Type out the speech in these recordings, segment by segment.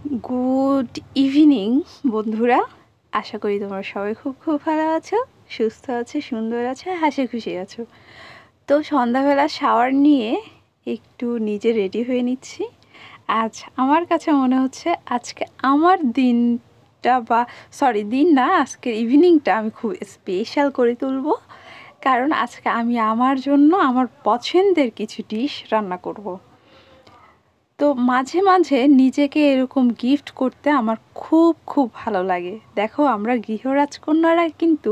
Good evening বন্ধুরা, আশা করি তোমরা সবাই খুব খুব ভালো আছো, সুস্থ আছো, সুন্দর আছো, হাসি খুশি আছো। তো সন্ধ্যাবেলা শাওয়ার নিয়ে একটু নিজে রেডি হয়ে নিচ্ছি। আজ আমার কাছে মনে হচ্ছে আজকে আমার দিনটা দিন না, আজকের ইভিনিংটা আমি খুব স্পেশাল করে তুলব। কারণ আজকে আমি আমার জন্য আমার পছন্দের কিছু ডিশ রান্না করব। তো মাঝে মাঝে নিজেকে এরকম গিফট করতে আমার খুব খুব ভালো লাগে। দেখো, আমরা গৃহরাজকন্যারা কিন্তু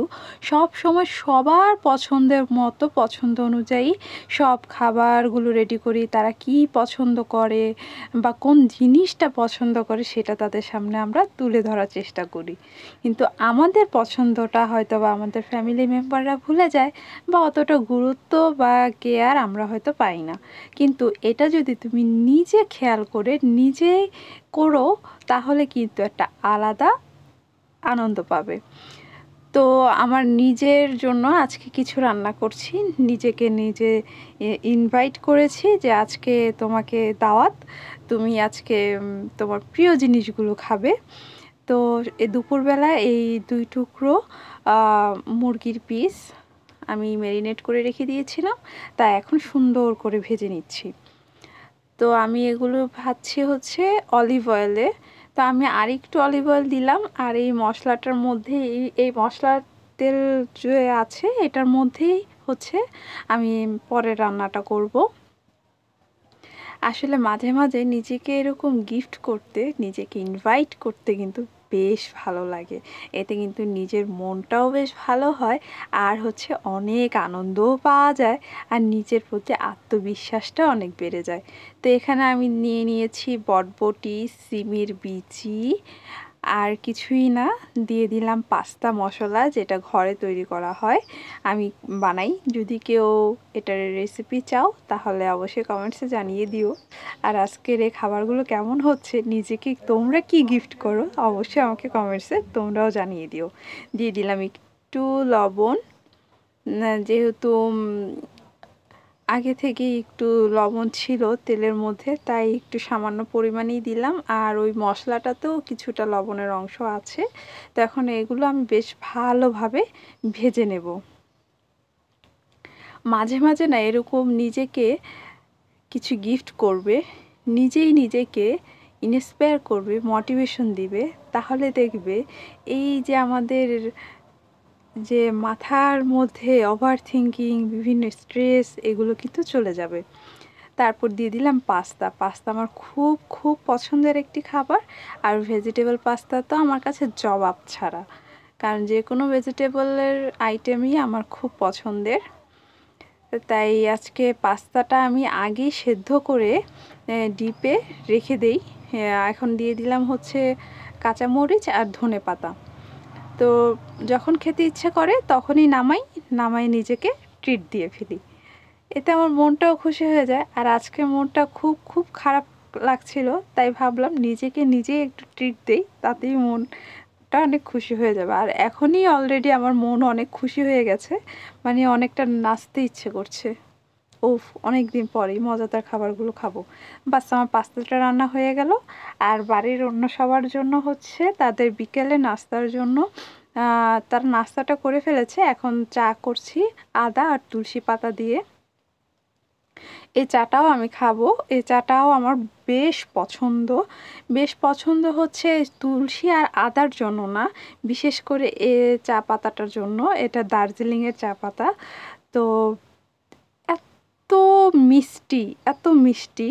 সব সময় সবার পছন্দের মতো, পছন্দ অনুযায়ী সব খাবারগুলো রেডি করি। তারা কি পছন্দ করে বা কোন জিনিসটা পছন্দ করে সেটা তাদের সামনে আমরা তুলে ধরার চেষ্টা করি। কিন্তু আমাদের পছন্দটা হয়তো বা আমাদের ফ্যামিলি মেম্বাররা ভুলে যায়, বা অতটা গুরুত্ব বা কেয়ার আমরা হয়তো পাই না। কিন্তু এটা যদি তুমি নিজে খেয়াল করে নিজেই করো, তাহলে কিন্তু একটা আলাদা আনন্দ পাবে। তো আমার নিজের জন্য আজকে কিছু রান্না করছি, নিজেকে নিজে ইনভাইট করেছি যে আজকে তোমাকে দাওয়াত, তুমি আজকে তোমার প্রিয় জিনিসগুলো খাবে। তো দুপুরবেলা এই 2 টুকরো মুরগির পিস আমি ম্যারিনেট করে রেখে দিয়েছিলাম, তা এখন সুন্দর করে ভেজে নিচ্ছি। তো আমি এগুলো ভাজছি হচ্ছে অলিভ অয়েলে। তো আমি আরেকটু অলিভ অয়েল দিলাম, আর এই মশলাটার মধ্যে এই মশলার তেল যে আছে এটার মধ্যেই হচ্ছে আমি পরে রান্নাটা করব। আসলে মাঝে মাঝে নিজেকে এরকম গিফট করতে, নিজেকে ইনভাইট করতে কিন্তু বেশ ভালো লাগে। এতে কিন্তু নিজের মনটাও বেশ ভালো হয়, আর হচ্ছে অনেক আনন্দও পাওয়া যায়, আর নিজের প্রতি আত্মবিশ্বাসটা অনেক বেড়ে যায়। তো এখানে আমি নিয়ে নিয়েছি বটবটি, সিমের বিচি, আর কিছুই না, দিয়ে দিলাম পাস্তা মশলা, যেটা ঘরে তৈরি করা হয়, আমি বানাই। যদি কেউ এটার রেসিপি চাও তাহলে অবশ্যই কমেন্টসে জানিয়ে দিও। আর আজকের এই খাবারগুলো কেমন হচ্ছে, নিজেকে তোমরা কি গিফট করো, অবশ্যই আমাকে কমেন্টসে তোমরাও জানিয়ে দিও। দিয়ে দিলাম একটু লবণ, যেহেতু আগে থেকে একটু লবণ ছিল তেলের মধ্যে, তাই একটু সামান্য পরিমাণেই দিলাম। আর ওই মশলাটাতেও কিছুটা লবণের অংশ আছে। তো এখন এগুলো আমি বেশ ভালোভাবে ভেজে নেব। মাঝে মাঝে না এরকম নিজেকে কিছু গিফট করবে, নিজেই নিজেকে ইন্সপায়ার করবে, মোটিভেশন দিবে, তাহলে দেখবে এই যে আমাদের যে মাথার মধ্যে ওভার থিঙ্কিং, বিভিন্ন স্ট্রেস, এগুলো কিন্তু চলে যাবে। তারপর দিয়ে দিলাম পাস্তা। পাস্তা আমার খুব খুব পছন্দের একটি খাবার, আর ভেজিটেবল পাস্তা তো আমার কাছে জবাব ছাড়া, কারণ যে কোনো ভেজিটেবলের আইটেমই আমার খুব পছন্দের। তাই আজকে পাস্তাটা আমি আগেই সেদ্ধ করে ডিপে রেখে দেই। এখন দিয়ে দিলাম হচ্ছে কাঁচামরিচ আর ধনেপাতা। তো যখন খেতে ইচ্ছে করে তখনই নামাই নিজেকে ট্রিট দিয়ে ফেলি। এতে আমার মনটাও খুশি হয়ে যায়। আর আজকে মনটা খুব খুব খারাপ লাগছিল, তাই ভাবলাম নিজেকে নিজেই একটু ট্রিট দেই, তাতেই মনটা অনেক খুশি হয়ে যাবে। আর এখনই অলরেডি আমার মন অনেক খুশি হয়ে গেছে, মানে অনেকটা নাচতে ইচ্ছে করছে। উফ, অনেক দিন পরেই মজাদার খাবারগুলো খাবো। বাস, আমার পাস্তাটা রান্না হয়ে গেল। আর বাড়ির অন্য সবার জন্য হচ্ছে তাদের বিকেলে নাস্তার জন্য তারা নাস্তাটা করে ফেলেছে। এখন চা করছি আদা আর তুলসী পাতা দিয়ে। এই চাটাও আমি খাবো। এই চাটাও আমার বেশ পছন্দ। বেশ পছন্দ হচ্ছে তুলসী আর আদার জন্য না, বিশেষ করে এ চা পাতাটার জন্য। এটা দার্জিলিংয়ের চা পাতা। তো এত মিষ্টি, এত মিষ্টি।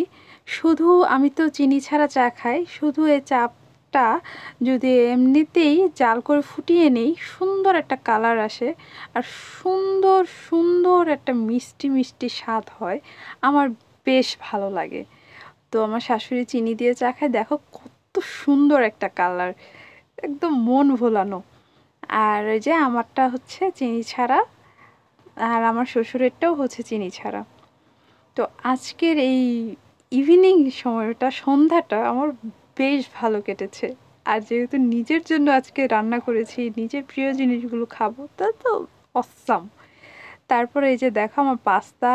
শুধু আমি তো চিনি ছাড়া চা খাই, শুধু এই চাটা যদি এমনিতেই জাল করে ফুটিয়ে নেই, সুন্দর একটা কালার আসে, আর সুন্দর সুন্দর একটা মিষ্টি মিষ্টি স্বাদ হয়। আমার বেশ ভালো লাগে। তো আমার শাশুড়ি চিনি দিয়ে চা খায়, দেখো কত সুন্দর একটা কালার, একদম মন ভোলানো। আর ওই যে আমারটা হচ্ছে চিনি ছাড়া, আর আমার শ্বশুরেরটাও হচ্ছে চিনি ছাড়া। তো আজকের এই ইভিনিং সময়টা, সন্ধ্যাটা আমার বেশ ভালো কেটেছে। আর যেহেতু নিজের জন্য আজকে রান্না করেছি, নিজের প্রিয় জিনিসগুলো খাবো, তা তো অসাম। তারপরে এই যে দেখো আমার পাস্তা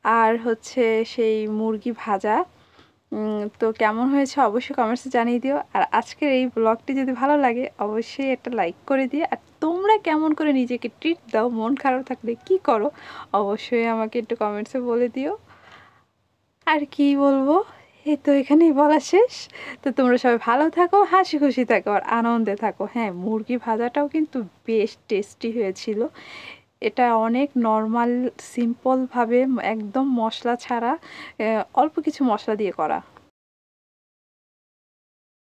আর হচ্ছে সেই মুরগি ভাজা, তো কেমন হয়েছে অবশ্যই কমেন্টসে জানিয়ে দিও। আর আজকের এই ব্লগটি যদি ভালো লাগে অবশ্যই একটা লাইক করে দিও। আর তোমরা কেমন করে নিজেকে ট্রিট দাও, মন খারাপ থাকলে কি করো অবশ্যই আমাকে একটু কমেন্টসে বলে দিও। আর কি বলবো, এই তো এখানেই বলা শেষ। তো তোমরা সবাই ভালো থাকো, হাসি খুশি থাকো আর আনন্দে থাকো। হ্যাঁ, মুরগি ভাজাটাও কিন্তু বেশ টেস্টি হয়েছিল। এটা অনেক নর্মাল সিম্পলভাবে একদম মশলা ছাড়া অল্প কিছু মশলা দিয়ে করা।